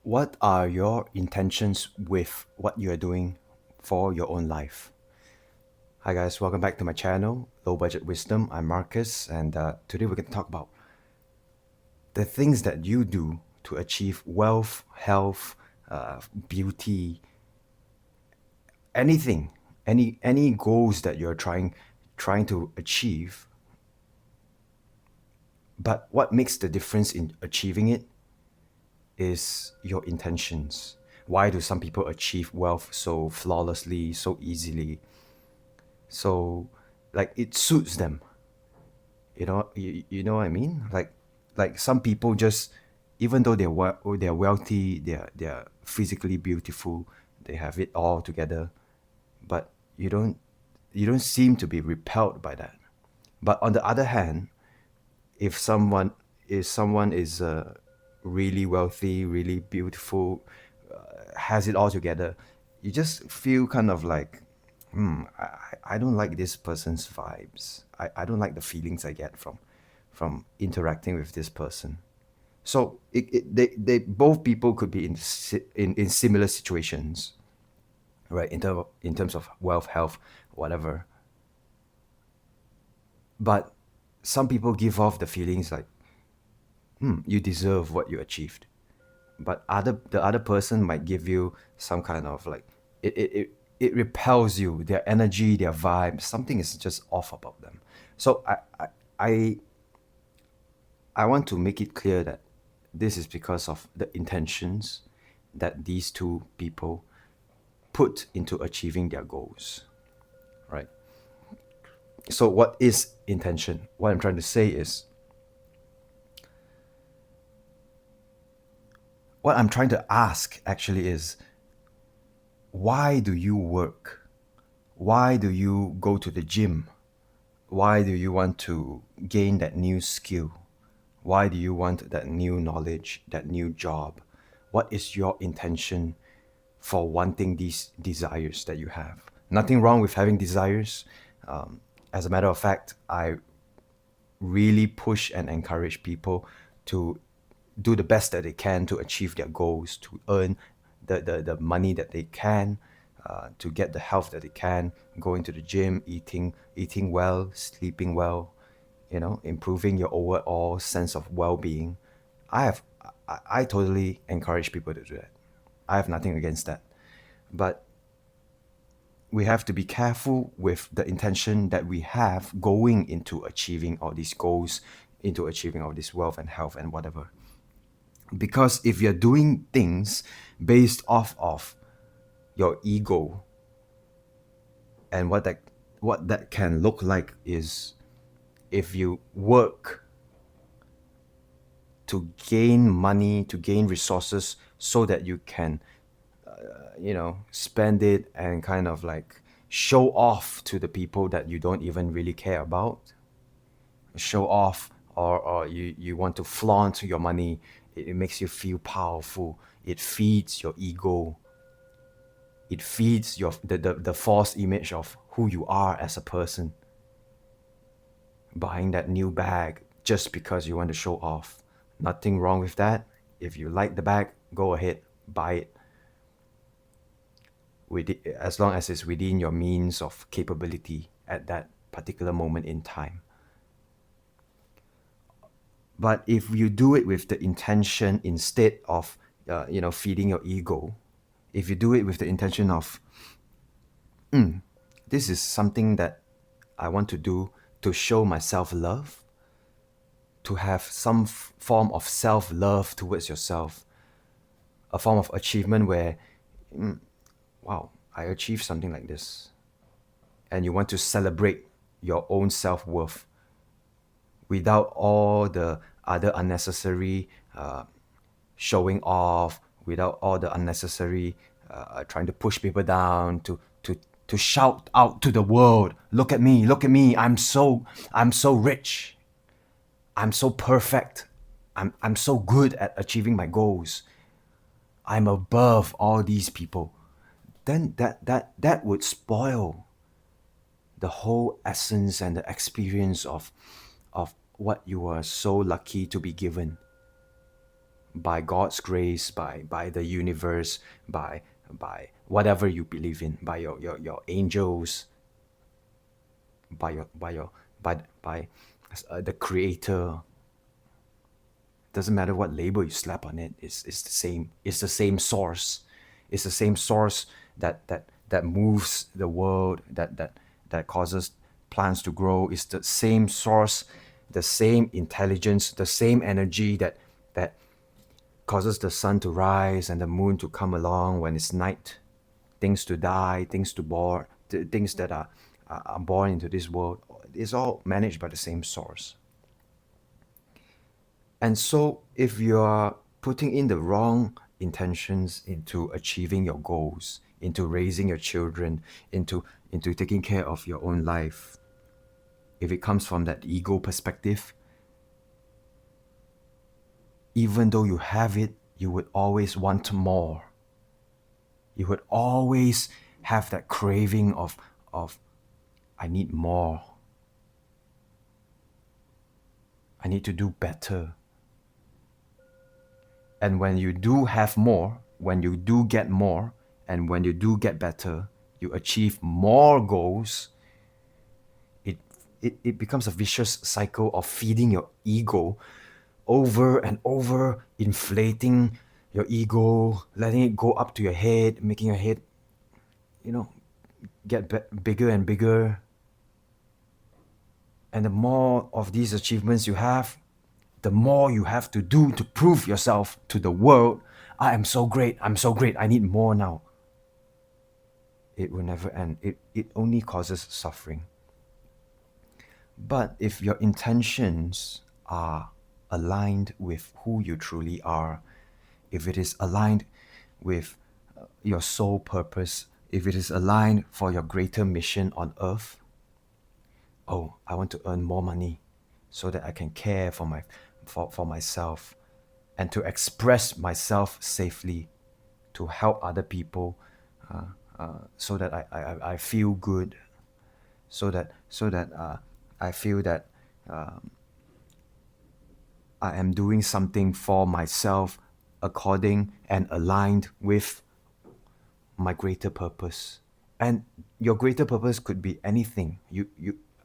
What are your intentions with what you are doing for your own life? Hi, guys, welcome back to my channel, Low Budget Wisdom. I'm Marcus, and today we're going to talk about the things that you do to achieve wealth, health, beauty, anything, any goals that you're trying to achieve. But what makes the difference in achieving it is your intentions. Why do some people achieve wealth so flawlessly, so easily? So, like, it suits them. You know what I mean? Like some people just, even though they're wealthy, they're physically beautiful, they have it all together, but you don't seem to be repelled by that. But on the other hand, if someone is really wealthy, really beautiful, has it all together, you just feel kind of like, I don't like this person's vibes. I don't like the feelings I get from interacting with this person. So they both people could be in similar situations, right? In terms of wealth, health, whatever. But some people give off the feelings like, you deserve what you achieved. But the other person might give you some kind of like, it repels you, their energy, their vibe, something is just off about them. So I I want to make it clear that this is because of the intentions that these two people put into achieving their goals, right? So what is intention? What I'm trying to say is, what I'm trying to ask actually is, why do you work? Why do you go to the gym? Why do you want to gain that new skill? Why do you want that new knowledge, that new job? What is your intention for wanting these desires that you have? Nothing wrong with having desires. As a matter of fact, I really push and encourage people to do the best that they can to achieve their goals, to earn the money that they can, to get the health that they can, going to the gym, eating well, sleeping well, improving your overall sense of well-being. I totally encourage people to do that. I have nothing against that. But we have to be careful with the intention that we have going into achieving all these goals, into achieving all this wealth and health and whatever. Because if you're doing things based off of your ego, and what that can look like is, if you work to gain money, to gain resources so that you can spend it and kind of like show off to the people that you don't even really care about, show off, or you want to flaunt your money. It makes you feel powerful, it feeds your ego, it feeds the false image of who you are as a person. Buying that new bag just because you want to show off, nothing wrong with that. If you like the bag, go ahead, buy it, as long as it's within your means of capability at that particular moment in time. But if you do it with the intention, instead of feeding your ego, if you do it with the intention of, this is something that I want to do to show my self-love, to have some form of self-love towards yourself, a form of achievement where, wow, I achieved something like this, and you want to celebrate your own self-worth without all the other unnecessary showing off, without all the unnecessary trying to push people down, to shout out to the world, look at me, I'm so rich, I'm so perfect, I'm so good at achieving my goals, I'm above all these people. Then that would spoil the whole essence and the experience of what you are so lucky to be given. by God's grace, by the universe, by whatever you believe in, by your angels, by your by the creator. Doesn't matter what label you slap on it, it's the same. It's the same source. It's the same source that moves the world, that causes plants to grow. It's the same source, the same intelligence, the same energy that causes the sun to rise and the moon to come along when it's night, things to die, things to born, things that are born into this world. It's all managed by the same source. And so, if you are putting in the wrong intentions into achieving your goals, into raising your children, into taking care of your own life, if it comes from that ego perspective, even though you have it, you would always want more. You would always have that craving of I need more. I need to do better. And when you do have more, when you do get more, and when you do get better, you achieve more goals, it becomes a vicious cycle of feeding your ego over and over, inflating your ego, letting it go up to your head, making your head, get bigger and bigger. And the more of these achievements you have, the more you have to do to prove yourself to the world. I am so great, I'm so great, I need more now. It will never end. It only causes suffering. But if your intentions are aligned with who you truly are, if it is aligned with your soul purpose, if it is aligned for your greater mission on earth, oh, I want to earn more money so that I can care for myself and to express myself safely, to help other people, so that I feel good, so that I feel that I am doing something for myself according and aligned with my greater purpose. And your greater purpose could be anything.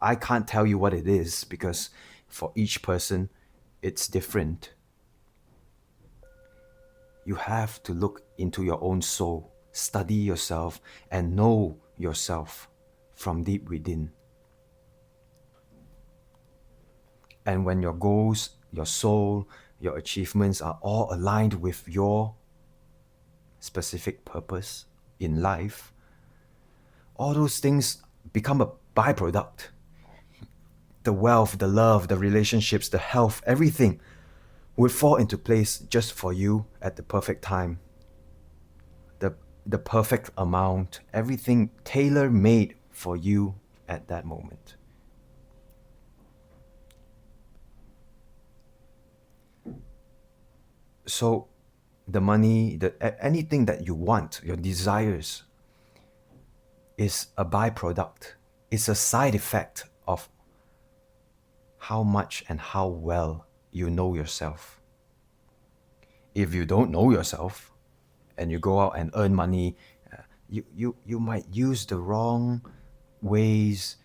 I can't tell you what it is because for each person it's different. You have to look into your own soul, study yourself, and know yourself from deep within. And when your goals, your soul, your achievements are all aligned with your specific purpose in life, all those things become a byproduct. The wealth, the love, the relationships, the health, everything would fall into place just for you at the perfect time. The perfect amount, everything tailor-made for you at that moment. So the money, anything that you want, your desires, is a byproduct. It's a side effect of how much and how well you know yourself. If you don't know yourself and you go out and earn money, you might use the wrong ways,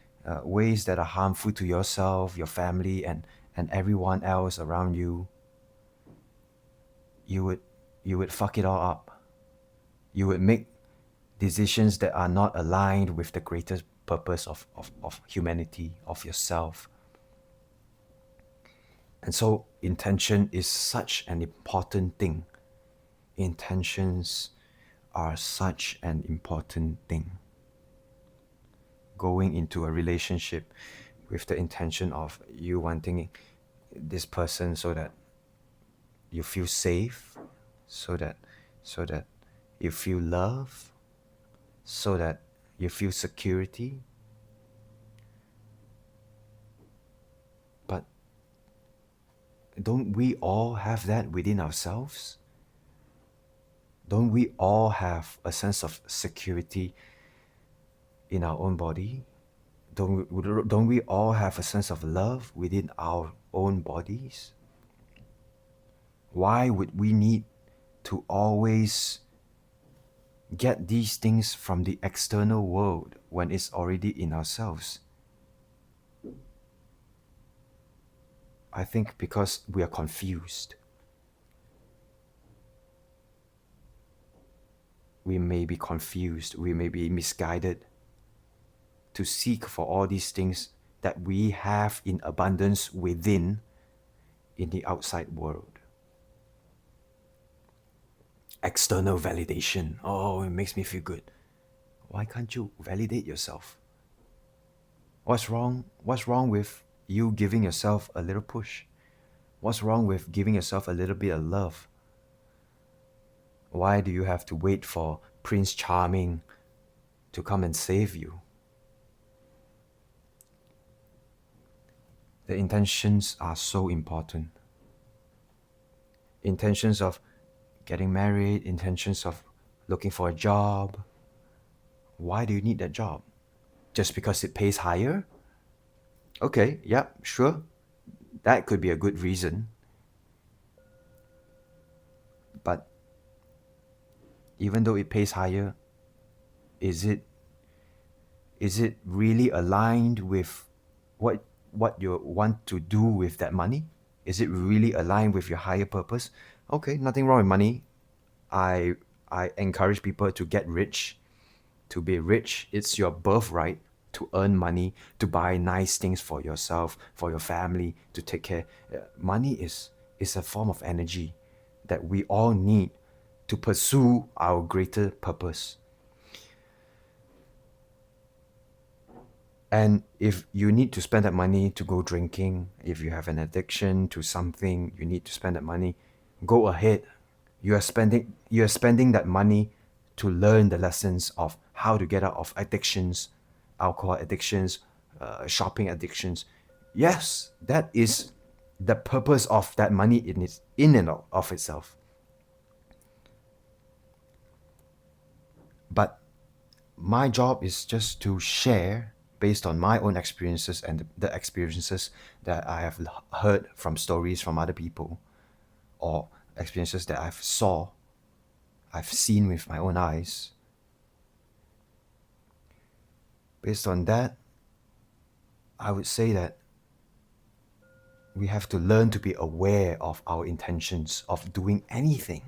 ways that are harmful to yourself, your family, and everyone else around you. You would fuck it all up. You would make decisions that are not aligned with the greatest purpose of humanity, of yourself. And so intention is such an important thing. Intentions are such an important thing. Going into a relationship with the intention of you wanting this person so that you feel safe, so that you feel love, so that you feel security. But don't we all have that within ourselves? Don't we all have a sense of security in our own body? Don't we all have a sense of love within our own bodies? Why would we need to always get these things from the external world when it's already in ourselves? I think because we are confused. We may be confused, we may be misguided to seek for all these things that we have in abundance within in the outside world. External validation. Oh, it makes me feel good. Why can't you validate yourself? What's wrong? What's wrong with you giving yourself a little push? What's wrong with giving yourself a little bit of love? Why do you have to wait for Prince Charming to come and save you? The intentions are so important. Intentions of getting married, intentions of looking for a job. Why do you need that job? Just because it pays higher? Okay, yeah, sure. That could be a good reason. But even though it pays higher, is it really aligned with what you want to do with that money? Is it really aligned with your higher purpose? Okay, nothing wrong with money. I I encourage people to get rich, to be rich. It's your birthright to earn money, to buy nice things for yourself, for your family, to take care. Money is a form of energy that we all need to pursue our greater purpose. And if you need to spend that money to go drinking, if you have an addiction to something, you need to spend that money, go ahead. You are spending that money to learn the lessons of how to get out of addictions, alcohol addictions, shopping addictions. Yes, that is the purpose of that money in and of itself. But my job is just to share based on my own experiences and the experiences that I have heard from stories from other people, or experiences that I've seen with my own eyes. Based on that, I would say that we have to learn to be aware of our intentions of doing anything,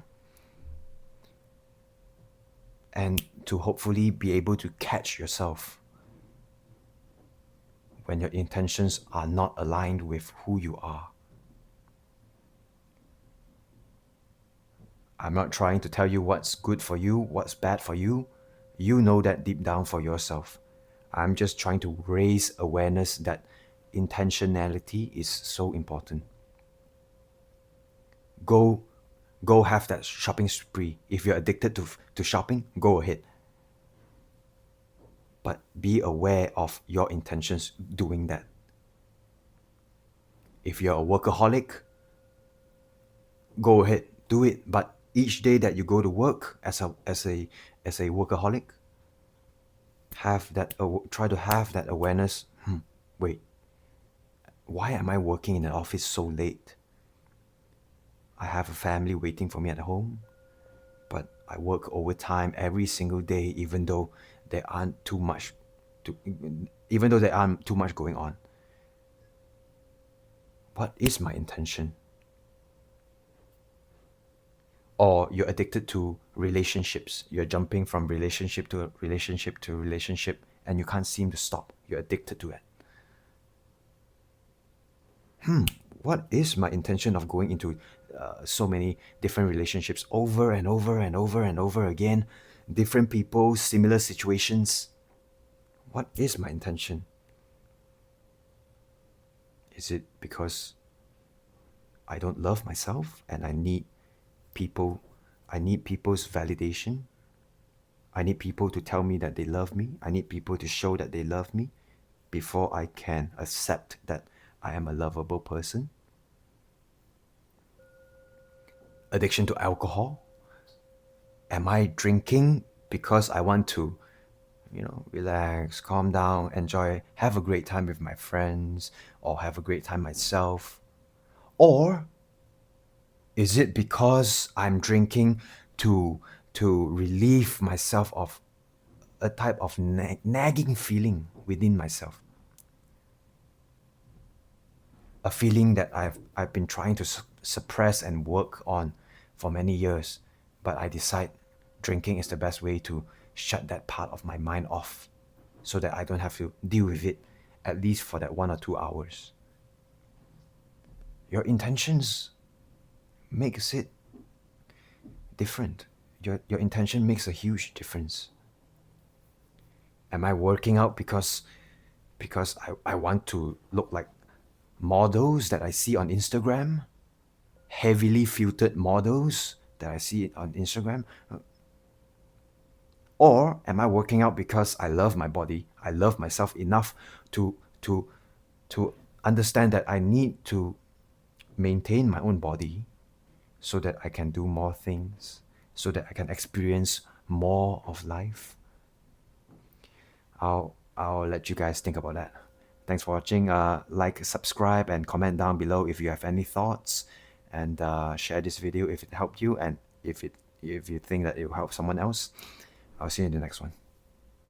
and to hopefully be able to catch yourself when your intentions are not aligned with who you are. I'm not trying to tell you what's good for you, what's bad for you. You know that deep down for yourself. I'm just trying to raise awareness that intentionality is so important. Go go have that shopping spree. If you're addicted to shopping, go ahead. But be aware of your intentions doing that. If you're a workaholic, go ahead, do it. But each day that you go to work as a workaholic, try to have that awareness. Wait, why am I working in the office so late? I have a family waiting for me at home, but I work overtime every single day, to, even though there aren't too much going on. What is my intention? Or you're addicted to relationships. You're jumping from relationship to relationship to relationship, and you can't seem to stop. You're addicted to it. What is my intention of going into so many different relationships over and over and over and over again? Different people, similar situations. What is my intention? Is it because I don't love myself and people I need people's validation? I need people to tell me that they love me. I need people to show that they love me before I can accept that I am a lovable person. Addiction to alcohol. Am I drinking because I want to, relax, calm down, enjoy, have a great time with my friends, or have a great time myself? Or Is it because I'm drinking to relieve myself of a type of nagging feeling within myself? A feeling that I've been trying to suppress and work on for many years, but I decide drinking is the best way to shut that part of my mind off so that I don't have to deal with it at least for that 1 or 2 hours. Your intentions makes it different. Your intention makes a huge difference. Am I working out because I want to look like models that I see on Instagram? Heavily filtered models that I see on Instagram? Or am I working out because I love my body? I love myself enough to to to understand that I need to maintain my own body so that I can do more things, so that I can experience more of life. I'll let you guys think about that. Thanks for watching. Like, subscribe, and comment down below if you have any thoughts, and share this video if it helped you, and if you think that it will help someone else. I'll see you in the next one.